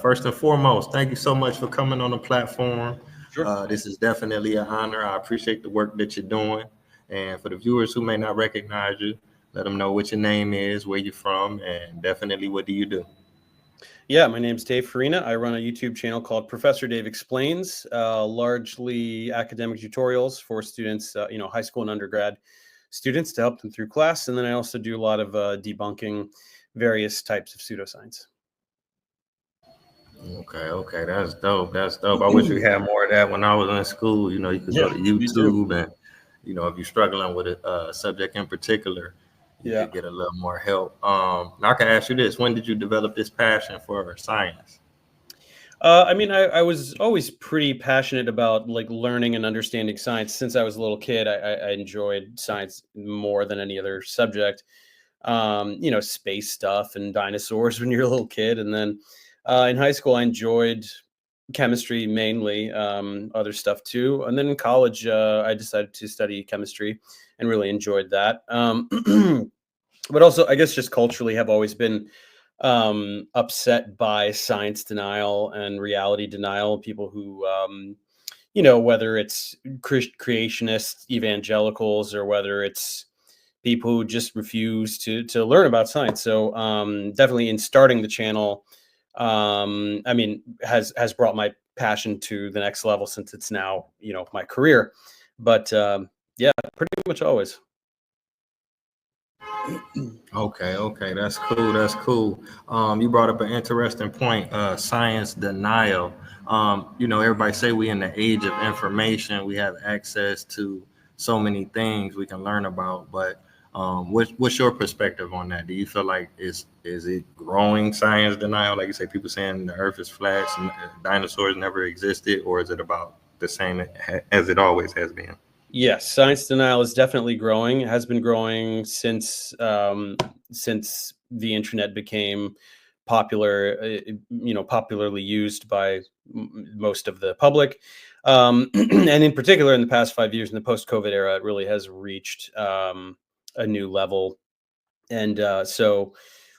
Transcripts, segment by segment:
First and foremost, thank you so much for coming on the platform. Sure. This is definitely an honor. I appreciate the work that you're doing. And for the viewers who may not recognize you, let them know what your name is, where you're from, and definitely what do you do. Yeah, my name's Dave Farina. I run a YouTube channel called Professor Dave Explains, largely academic tutorials for students, high school and undergrad students to help them through class. And then I also do a lot of debunking various types of pseudoscience. Okay, that's dope. That's dope. I wish we had more of that when I was in school. You could go Yeah, to me too. YouTube and, if you're struggling with a subject in particular, you Yeah. could get a little more help. Now I can ask you this: when did you develop this passion for science? I was always pretty passionate about like learning and understanding science since I was a little kid. I enjoyed science more than any other subject. Space stuff and dinosaurs when you're a little kid, and then in high school I enjoyed chemistry mainly, other stuff too. And then in college, I decided to study chemistry and really enjoyed that. But also, I guess, just culturally have always been upset by science denial and reality denial. People who, whether it's creationists, evangelicals, or whether it's people who just refuse to learn about science. So definitely in starting the channel, has brought my passion to the next level since it's now, my career. But yeah, pretty much always. Okay, that's cool. That's cool. You brought up an interesting point, science denial. Everybody say we in the age of information. We have access to so many things we can learn about. But what's your perspective on that? Do you feel like is it growing science denial? Like you say, people saying the Earth is flat, and dinosaurs never existed, or is it about the same as it always has been? Yes, science denial is definitely growing. It has been growing since the internet became popular, popularly used by most of the public. And in particular, in the past 5 years, in the post-COVID era, it really has reached a new level. And so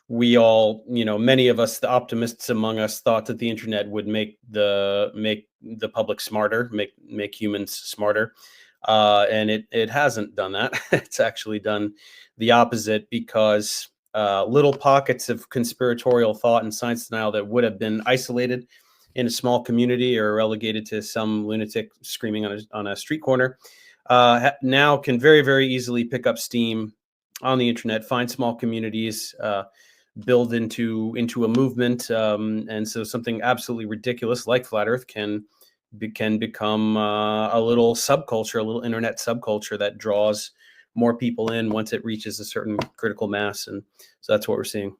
we all, many of us, the optimists among us, thought that the internet would make the public smarter, make humans smarter. And it hasn't done that. It's actually done the opposite, because little pockets of conspiratorial thought and science denial that would have been isolated in a small community or relegated to some lunatic screaming on a street corner, now can very, very easily pick up steam on the internet, find small communities, build into a movement, and so something absolutely ridiculous like flat Earth can become a little subculture, a little internet subculture that draws more people in once it reaches a certain critical mass. And so that's what we're seeing.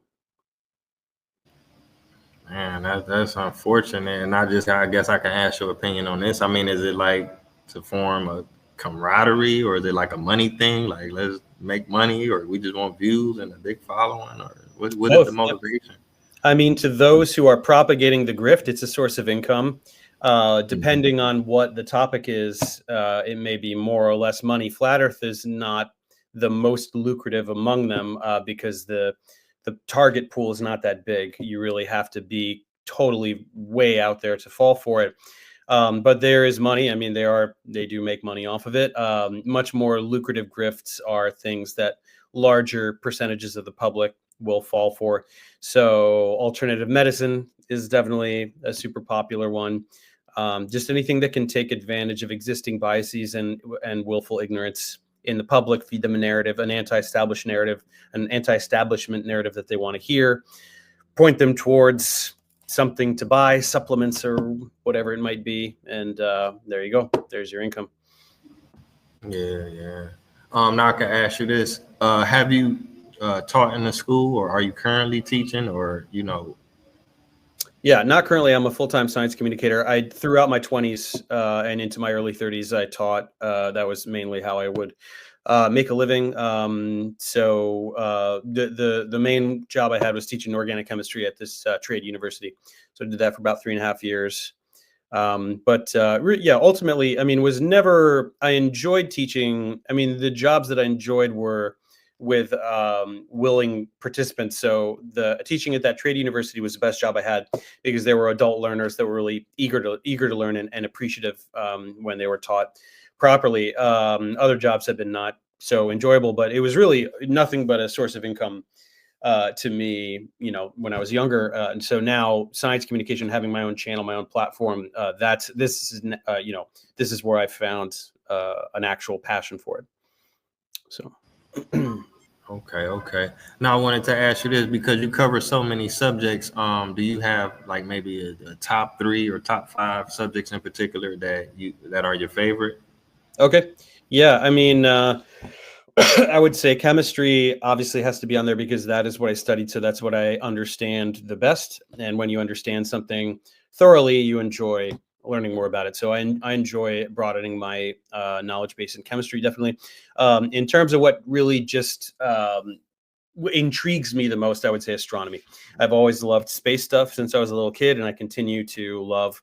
Man, that's unfortunate. And I guess I can ask your opinion on this. I mean, is it like to form a camaraderie, or is it like a money thing? Like, let's make money, or we just want views and a big following, or what is the Both. motivation? I mean, to those who are propagating the grift, it's a source of income. Depending on what the topic is, it may be more or less money. Flat Earth is not the most lucrative among them, because the target pool is not that big. You really have to be totally way out there to fall for it. But there is money. I mean, they do make money off of it. Much more lucrative grifts are things that larger percentages of the public will fall for. So alternative medicine is definitely a super popular one. Just anything that can take advantage of existing biases and willful ignorance in the public, feed them a narrative, an anti-establishment narrative that they want to hear, point them towards something to buy, supplements or whatever it might be, and there you go. There's your income. Yeah. Now I can ask you this: have you taught in a school, or are you currently teaching, or Yeah, not currently. I'm a full-time science communicator. Throughout my 20s and into my early 30s, I taught. That was mainly how I would make a living. So the main job I had was teaching organic chemistry at this trade university. So I did that for about 3.5 years. Ultimately, I mean, I enjoyed teaching. I mean, the jobs that I enjoyed were with willing participants. So the teaching at that trade university was the best job I had, because there were adult learners that were really eager to learn, and appreciative when they were taught properly. Other jobs have been not so enjoyable, but it was really nothing but a source of income to me, when I was younger. And so now science communication, having my own channel, my own platform, this is where I found an actual passion for it. So. Okay. Now I wanted to ask you this, because you cover so many subjects. Do you have like maybe a top 3 or top 5 subjects in particular that are your favorite? Okay. Yeah. I mean, I would say chemistry obviously has to be on there, because that is what I studied. So that's what I understand the best. And when you understand something thoroughly, you enjoy learning more about it. So I enjoy broadening my knowledge base in chemistry, definitely. In terms of what really just intrigues me the most, I would say astronomy. I've always loved space stuff since I was a little kid, and I continue to love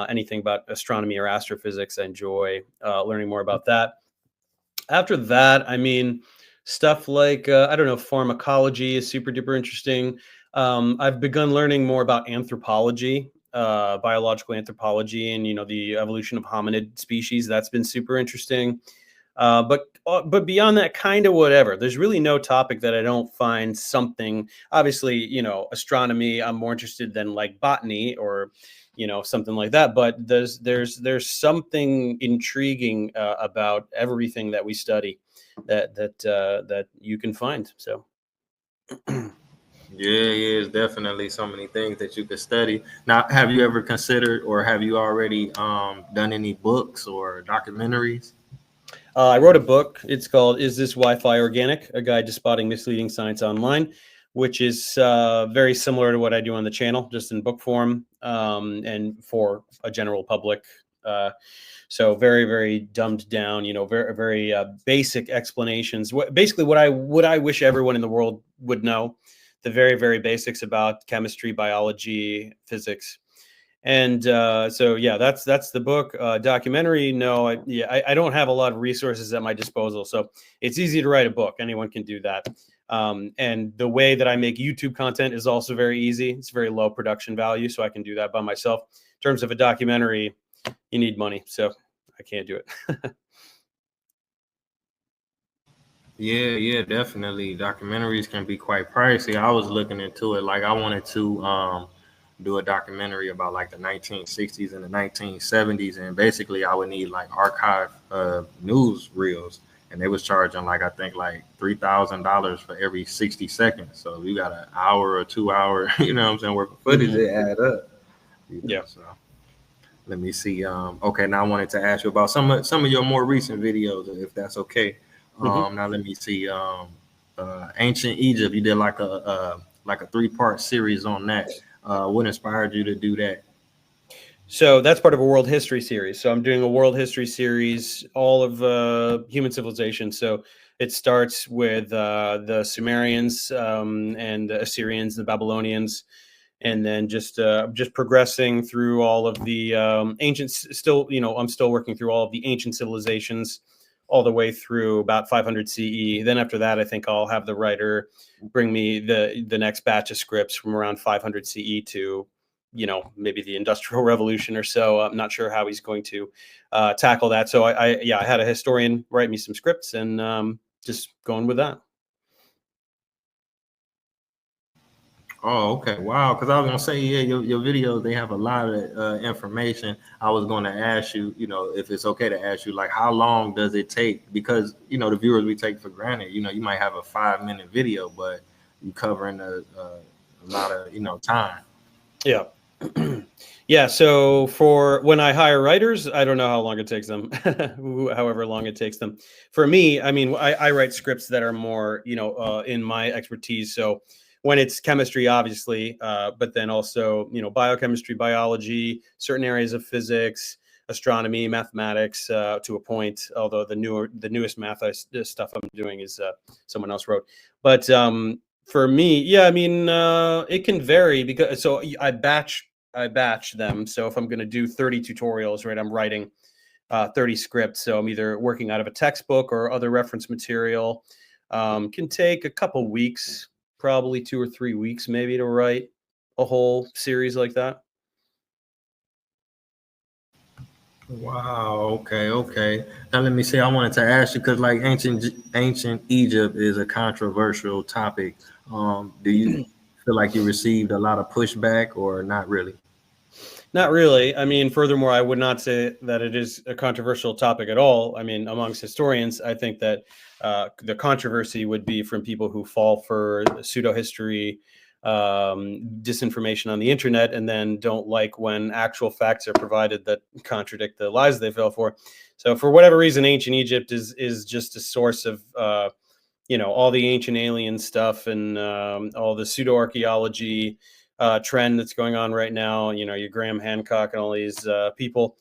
anything about astronomy or astrophysics. I enjoy learning more about that. After that, I mean, stuff like I don't know, pharmacology is super duper interesting. I've begun learning more about anthropology, biological anthropology, and the evolution of hominid species. That's been super interesting. But beyond that, kind of whatever. There's really no topic that I don't find something. Obviously, astronomy, I'm more interested than like botany or something like that. But there's something intriguing about everything that we study that you can find. So. Yeah, it's definitely so many things that you could study. Now, have you ever considered, or have you already done any books or documentaries? I wrote a book. It's called "Is This Wi-Fi Organic? A Guide to Spotting Misleading Science Online," which is very similar to what I do on the channel, just in book form, and for a general public. So very, very dumbed down, very, very basic explanations. Basically what I wish everyone in the world would know, the very, very basics about chemistry, biology, physics. And so yeah, that's the book. Documentary, no, I don't have a lot of resources at my disposal, so it's easy to write a book. Anyone can do that. And the way that I make YouTube content is also very easy. It's very low production value, so I can do that by myself. In terms of a documentary, you need money, so I can't do it. Yeah, definitely. Documentaries can be quite pricey. I was looking into it. Like I wanted to do a documentary about like the 1960s and the 1970s, and basically I would need like archive news reels, and they was charging like I think like $3,000 for every 60 seconds. So if you got an hour or 2 hour, you know what I'm saying, worth of footage, it add up. Yeah. So let me see. Okay, now I wanted to ask you about some of your more recent videos, if that's okay. Now let me see. Ancient Egypt, you did like a 3-part series on that. What inspired you to do that? So that's part of a world history series. So I'm doing a world history series, all of human civilization. So it starts with the Sumerians and the Assyrians, the Babylonians, and then just progressing through all of the ancient. Still, I'm still working through all of the ancient civilizations, all the way through about 500 CE. Then after that, I think I'll have the writer bring me the next batch of scripts from around 500 CE to maybe the Industrial Revolution or so. I'm not sure how he's going to tackle that. So I had a historian write me some scripts, and just going with that. Oh, okay. Wow. Because I was gonna say, yeah, your videos, they have a lot of information. I was gonna ask you, if it's okay to ask you, like, how long does it take? Because the viewers we take for granted, you might have a 5-minute video, but you covering a lot of time. Yeah. Yeah. So for when I hire writers, I don't know how long it takes them, however long it takes them. For me, I mean, I write scripts that are more, in my expertise. So when it's chemistry, obviously, but then also, biochemistry, biology, certain areas of physics, astronomy, mathematics, to a point, although the newest math stuff I'm doing is someone else wrote. But for me, yeah, I mean, it can vary because I batch them. So if I'm going to do 30 tutorials, right, I'm writing 30 scripts. So I'm either working out of a textbook or other reference material. Can take a couple weeks, probably 2 or 3 weeks, maybe, to write a whole series like that. Wow. Okay. Okay. Now let me see. I wanted to ask you because like ancient Egypt is a controversial topic. Do you feel like you received a lot of pushback or not really? Not really. I mean, furthermore, I would not say that it is a controversial topic at all. I mean, amongst historians, I think that the controversy would be from people who fall for pseudo history, disinformation on the internet, and then don't like when actual facts are provided that contradict the lies they fell for. So, for whatever reason, ancient Egypt is just a source of all the ancient alien stuff and all the pseudo archaeology trend that's going on right now. Your Graham Hancock and all these people.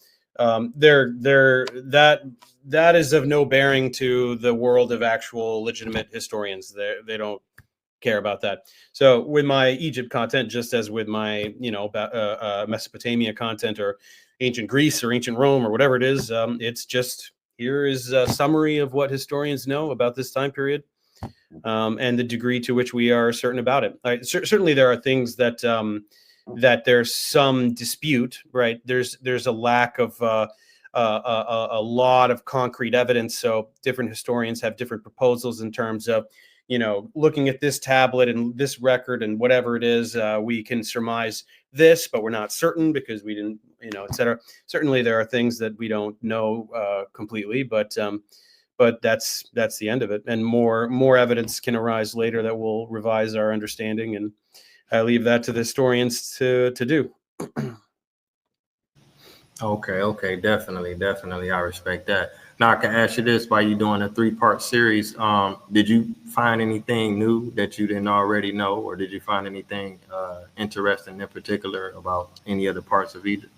They're that is of no bearing to the world of actual legitimate historians. They don't care about that. So with my Egypt content, just as with my Mesopotamia content or ancient Greece or ancient Rome or whatever it is, it's just here is a summary of what historians know about this time period. And the degree to which we are certain about it. Certainly, there are things that that there's some dispute. Right? There's a lack of a lot of concrete evidence. So different historians have different proposals in terms of looking at this tablet and this record and whatever it is, we can surmise this, but we're not certain because we didn't, et cetera. Certainly, there are things that we don't know completely, but that's the end of it. And more evidence can arise later that will revise our understanding, and I leave that to the historians to do. Okay, okay, definitely. I respect that. Now I can ask you this: while you're doing a 3-part series, did you find anything new that you didn't already know, or did you find anything interesting in particular about any other parts of Egypt?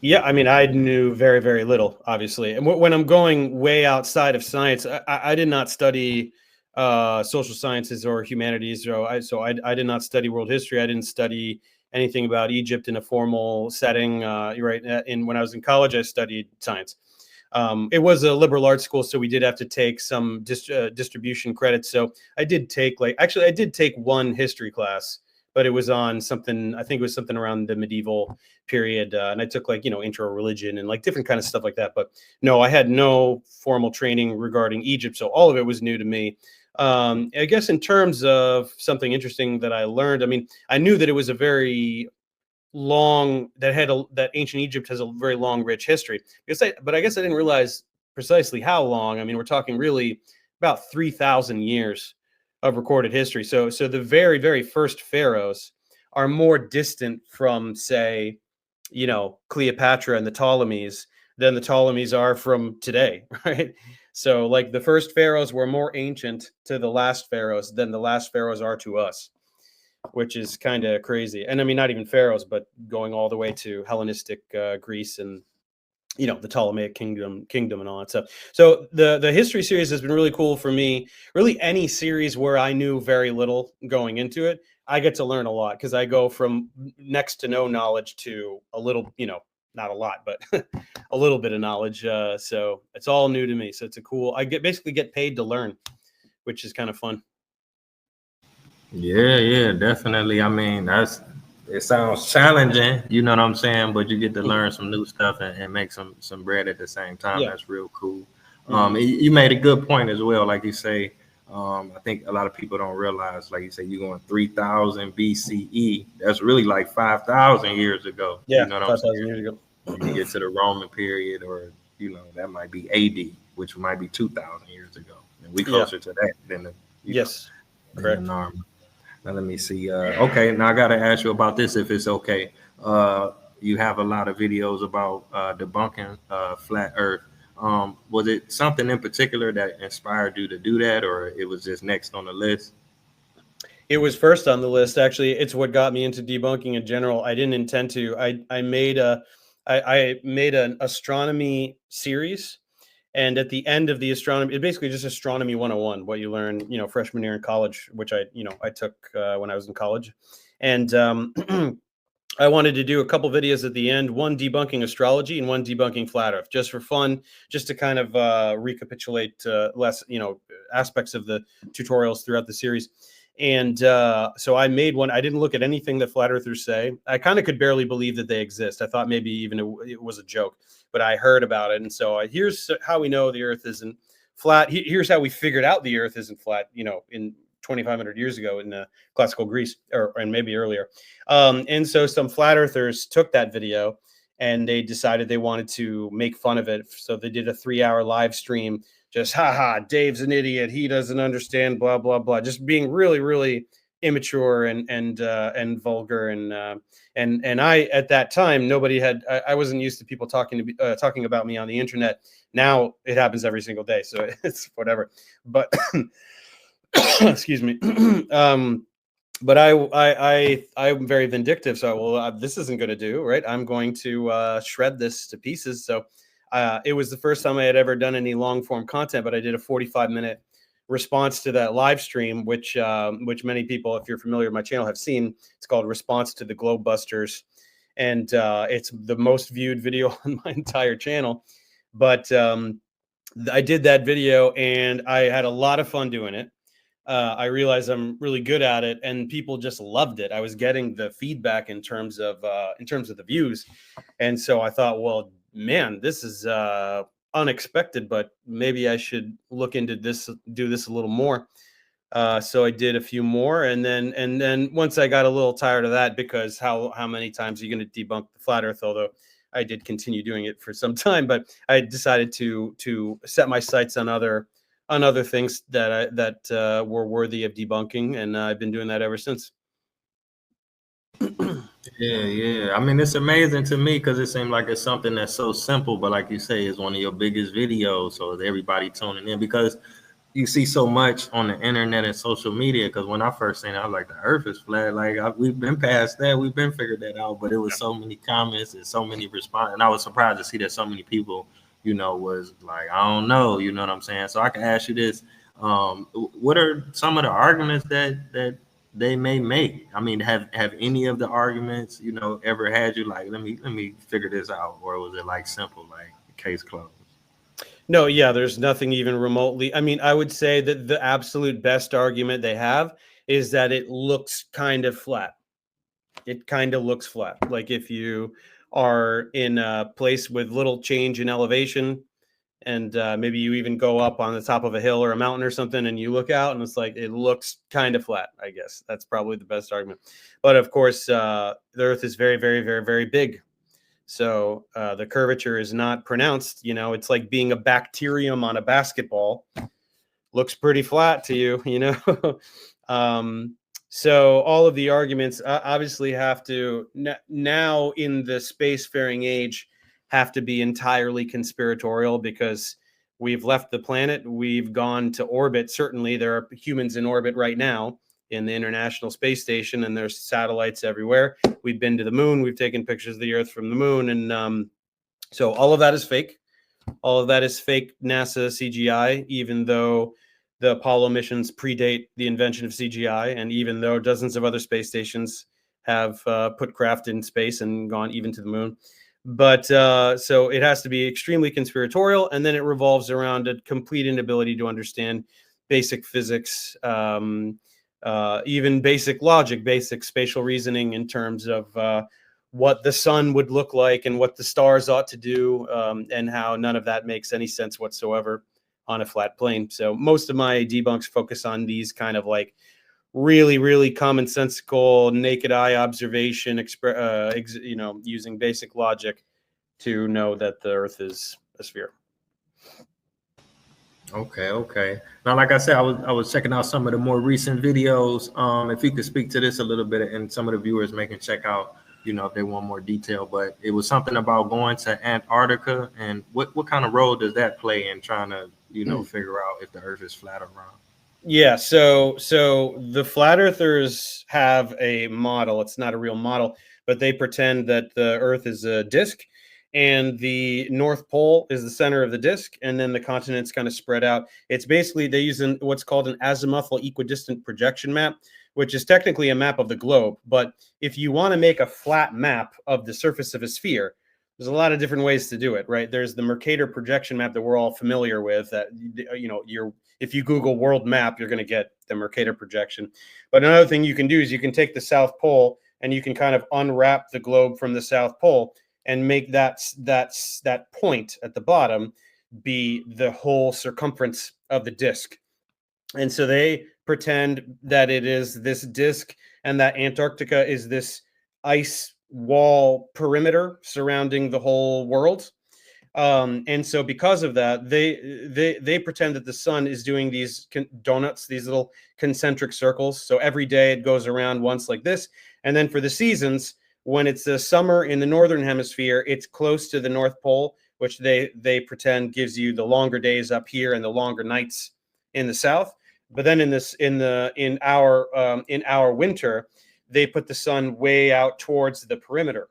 Yeah, I mean, I knew very, very little, obviously. And when I'm going way outside of science, I did not study social sciences or humanities. So I did not study world history. I didn't study anything about Egypt in a formal setting. Right. When I was in college, I studied science. It was a liberal arts school, so we did have to take some distribution credits. So I did take I did take one history class, but it was on something, I think it was something around the medieval period. And I took intro religion and like different kind of stuff like that. But no, I had no formal training regarding Egypt. So all of it was new to me. I guess in terms of something interesting that I learned, I mean, I knew that it was a very that ancient Egypt has a very long, rich history. But I guess I didn't realize precisely how long. I mean, we're talking really about 3,000 years of recorded history. So the very, very first pharaohs are more distant from, say, Cleopatra and the Ptolemies than the Ptolemies are from today, right? So like the first pharaohs were more ancient to the last pharaohs than the last pharaohs are to us, which is kind of crazy. And I mean, not even pharaohs, but going all the way to Hellenistic Greece and the Ptolemaic kingdom and all that stuff. So the history series has been really cool for me. Really, any series where I knew very little going into it, I get to learn a lot because I go from next to no knowledge to a little, not a lot, but a little bit of knowledge. So it's all new to me. So it's I basically get paid to learn, which is kind of fun. Yeah, definitely. I mean, it sounds challenging, you know what I'm saying? But you get to learn some new stuff and make some bread at the same time. Yeah. That's real cool. You made a good point as well. Like you say, I think a lot of people don't realize, like you say, you're going 3,000 BCE. That's really like 5,000 years ago. Yeah, You know what I'm 5,000 saying? years ago. When you get to the Roman period, or that might be AD, which might be 2,000 years ago. And we closer to that than the Yes, than correct. the norm. Now let me see. Okay, now I got to ask you about this, if it's okay. You have a lot of videos about debunking flat Earth. Was it something in particular that inspired you to do that, or it was just next on the list? It was first on the list. Actually, it's what got me into debunking in general. I didn't intend to. I made an astronomy series, and at the end of the astronomy, it's basically just astronomy 101, what you learn, freshman year in college, which I took when I was in college. And I wanted to do a couple videos at the end, one debunking astrology and one debunking flat Earth, just for fun, just to kind of recapitulate less, aspects of the tutorials throughout the series. And so I made one. I didn't look at anything that flat earthers say. I kind of could barely believe that they exist. I thought maybe even it was a joke, but I heard about it. And so here's how we know the Earth isn't flat. Here's how we figured out the Earth isn't flat, in 2,500 years ago in classical Greece, and maybe earlier. And so some flat earthers took that video and they decided they wanted to make fun of it. So they did a 3-hour live stream, just haha, Dave's an idiot, he doesn't understand, blah blah blah, just being really really immature and vulgar. And I, at that time, nobody had, I wasn't used to people talking about me on the internet. Now it happens every single day, so it's whatever. But excuse me. But I'm very vindictive. So, this isn't going to do, right? I'm going to shred this to pieces. So it was the first time I had ever done any long form content, but I did a 45-minute response to that live stream, which many people, if you're familiar with my channel, have seen. It's called Response to the Globebusters. And it's the most viewed video on my entire channel. But I did that video and I had a lot of fun doing it. I realized I'm really good at it, and people just loved it. I was getting the feedback in terms of the views, and so I thought, well, man, this is unexpected, but maybe I should look into this, do this a little more. So I did a few more, and then once I got a little tired of that, because how many times are you going to debunk the flat Earth? Although I did continue doing it for some time, but I decided to set my sights on other things that were worthy of debunking, and I've been doing that ever since. Yeah. I mean, it's amazing to me because it seems like it's something that's so simple, but like you say, it's one of your biggest videos. So everybody tuning in, because you see so much on the internet and social media. Because when I first seen it, I was like, the Earth is flat. Like we've been past that, we've been figured that out. But it was so many comments and so many responses, and I was surprised to see that so many people, was like, I don't know, you know what I'm saying? So I can ask you this: what are some of the arguments that they may make? I mean, have any of the arguments, ever had you like, let me figure this out, or was it like simple, like case closed? No, yeah, there's nothing even remotely. I mean, I would say that the absolute best argument they have is that it looks kind of flat. It kind of looks flat. Like if you are in a place with little change in elevation, and maybe you even go up on the top of a hill or a mountain or something, and you look out and it's like, it looks kind of flat. I guess that's probably the best argument. But of course, the Earth is very, very, very, very big. So the curvature is not pronounced. It's like being a bacterium on a basketball. Looks pretty flat to you, So all of the arguments obviously have to, now in the spacefaring age, have to be entirely conspiratorial, because we've left the planet. We've gone to orbit. Certainly there are humans in orbit right now in the International Space Station, and there's satellites everywhere. We've been to the moon. We've taken pictures of the Earth from the moon. And so all of that is fake. All of that is fake NASA CGI, even though the Apollo missions predate the invention of CGI, and even though dozens of other space stations have put craft in space and gone even to the moon. But so it has to be extremely conspiratorial, and then it revolves around a complete inability to understand basic physics, even basic logic, basic spatial reasoning in terms of what the sun would look like and what the stars ought to do, and how none of that makes any sense whatsoever on a flat plane. So most of my debunks focus on these kind of like really, really commonsensical, naked eye observation, using basic logic to know that the Earth is a sphere. Okay. Now, like I said, I was checking out some of the more recent videos. If you could speak to this a little bit, and some of the viewers may can check out, if they want more detail. But it was something about going to Antarctica, and what kind of role does that play in trying to, figure out if the Earth is flat or round? Yeah, so the flat earthers have a model. It's not a real model, but they pretend that the Earth is a disk, and the North Pole is the center of the disk, and then the continents kind of spread out. It's basically, they use what's called an azimuthal equidistant projection map, which is technically a map of the globe. But if you want to make a flat map of the surface of a sphere, there's a lot of different ways to do it, right? There's the Mercator projection map that we're all familiar with. That if you Google world map, you're going to get the Mercator projection. But another thing you can do is you can take the South Pole and you can kind of unwrap the globe from the South Pole and make that point at the bottom be the whole circumference of the disk. And so they pretend that it is this disk and that Antarctica is this ice wall perimeter surrounding the whole world. And so because of that, they pretend that the sun is doing these donuts, these little concentric circles. So every day it goes around once like this. And then for the seasons, when it's the summer in the northern hemisphere, it's close to the North Pole, which they pretend gives you the longer days up here and the longer nights in the south. But then in our winter, they put the sun way out towards the perimeter,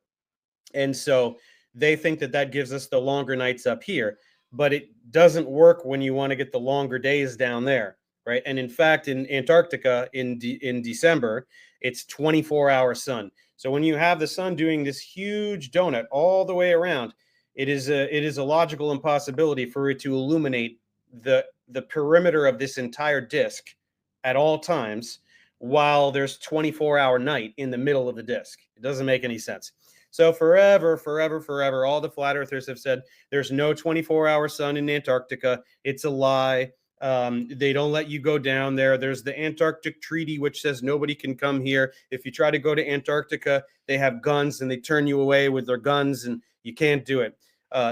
and so they think that gives us the longer nights up here. But it doesn't work when you want to get the longer days down there, right? And in fact, in Antarctica in December, it's 24-hour sun. So when you have the sun doing this huge donut all the way around, it is a logical impossibility for it to illuminate the perimeter of this entire disk at all times while there's 24-hour night in the middle of the disk. It doesn't make any sense. So forever, all the flat earthers have said there's no 24-hour sun in Antarctica. It's a lie. They don't let you go down there. There's the Antarctic Treaty, which says nobody can come here. If you try to go to Antarctica, they have guns and they turn you away with their guns and you can't do it.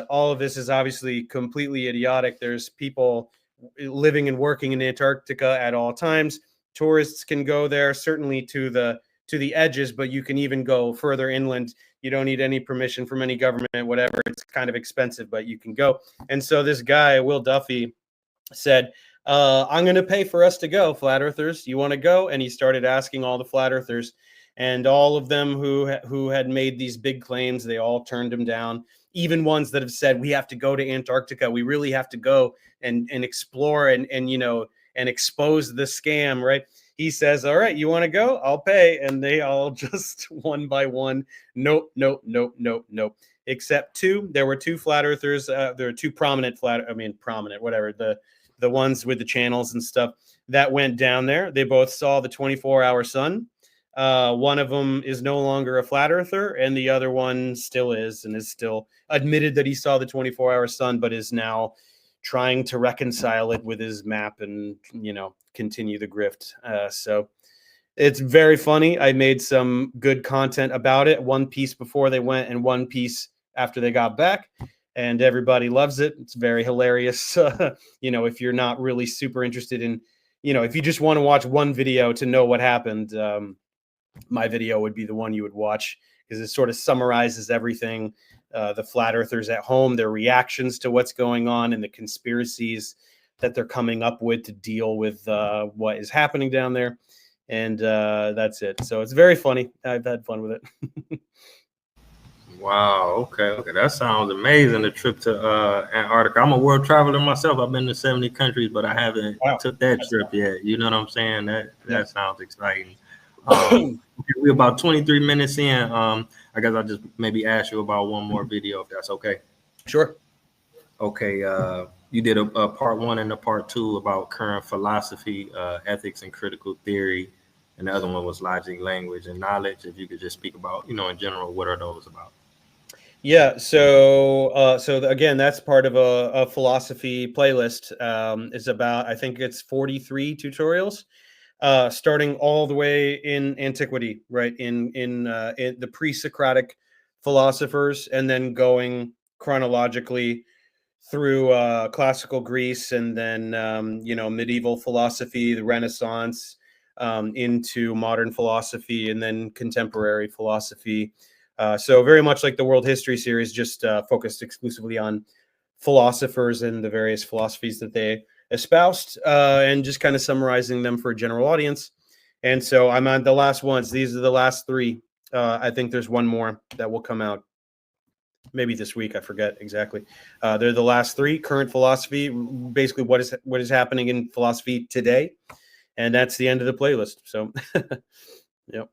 All of this is obviously completely idiotic. There's people living and working in Antarctica at all times. Tourists can go there, certainly to the edges, but you can even go further inland. You don't need any permission from any government, whatever. It's kind of expensive, but you can go. And so this guy, Will Duffy, said, I'm going to pay for us to go, flat earthers. You want to go? And he started asking all the flat earthers, and all of them who had made these big claims, they all turned him down. Even ones that have said, we have to go to Antarctica. We really have to go and explore and expose the scam, right? He says, all right, you want to go? I'll pay. And they all just one by one, nope. Except two. There were two flat earthers. There were two prominent, whatever, the ones with the channels and stuff that went down there. They both saw the 24-hour sun. One of them is no longer a flat earther, and the other one still is, and is still admitted that he saw the 24-hour sun, but is now trying to reconcile it with his map and, continue the grift. So it's very funny. I made some good content about it, one piece before they went and one piece after they got back, and everybody loves it. It's very hilarious. If you're not really super interested in, if you just want to watch one video to know what happened, my video would be the one you would watch, because it sort of summarizes everything. The flat earthers at home, their reactions to what's going on, and the conspiracies that they're coming up with to deal with what is happening down there. And that's it. So it's very funny. I've had fun with it. Wow. Okay. That sounds amazing. The trip to Antarctica. I'm a world traveler myself. I've been to 70 countries, but I haven't took that trip yet. You know what I'm saying? That sounds exciting. We're about 23 minutes in. I guess I'll just maybe ask you about one more video, if that's okay. Sure. Okay. You did a part 1 and a part 2 about current philosophy, ethics, and critical theory, and the other one was logic, language, and knowledge. If you could just speak about, in general, what are those about? Yeah. So again, that's part of a philosophy playlist. It's about, I think it's 43 tutorials. Starting all the way in antiquity, right? In the pre-Socratic philosophers, and then going chronologically through classical Greece, and then medieval philosophy, the Renaissance, into modern philosophy, and then contemporary philosophy. So very much like the World History series, just focused exclusively on philosophers and the various philosophies that they espoused, and just kind of summarizing them for a general audience. And so I'm on the last ones. These are the last 3. I think there's one more that will come out maybe this week. I forget exactly. They're the last 3. Current philosophy, basically what is happening in philosophy today. and that's the end of the playlist. So, yep.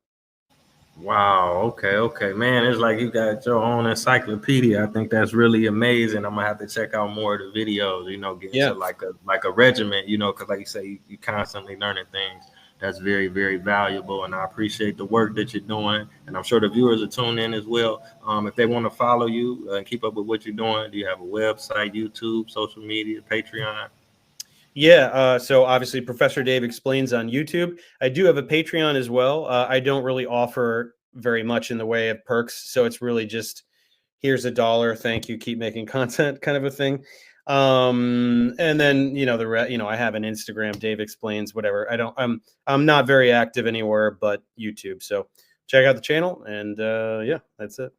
Wow. Okay. Okay, man. It's like you got your own encyclopedia. I think that's really amazing. I'm gonna have to check out more of the videos. Get Yeah. into like a regiment. Because like you say, you constantly learning things. That's very, very valuable, and I appreciate the work that you're doing. And I'm sure the viewers are tuned in as well. If they want to follow you and keep up with what you're doing, do you have a website, YouTube, social media, Patreon? Yeah, so obviously Professor Dave Explains on YouTube. I do have a Patreon as well. I don't really offer very much in the way of perks, so it's really just here's $1, thank you, keep making content kind of a thing. And then I have an Instagram, Dave Explains, whatever. I'm not very active anywhere but YouTube. So check out the channel, and yeah, that's it.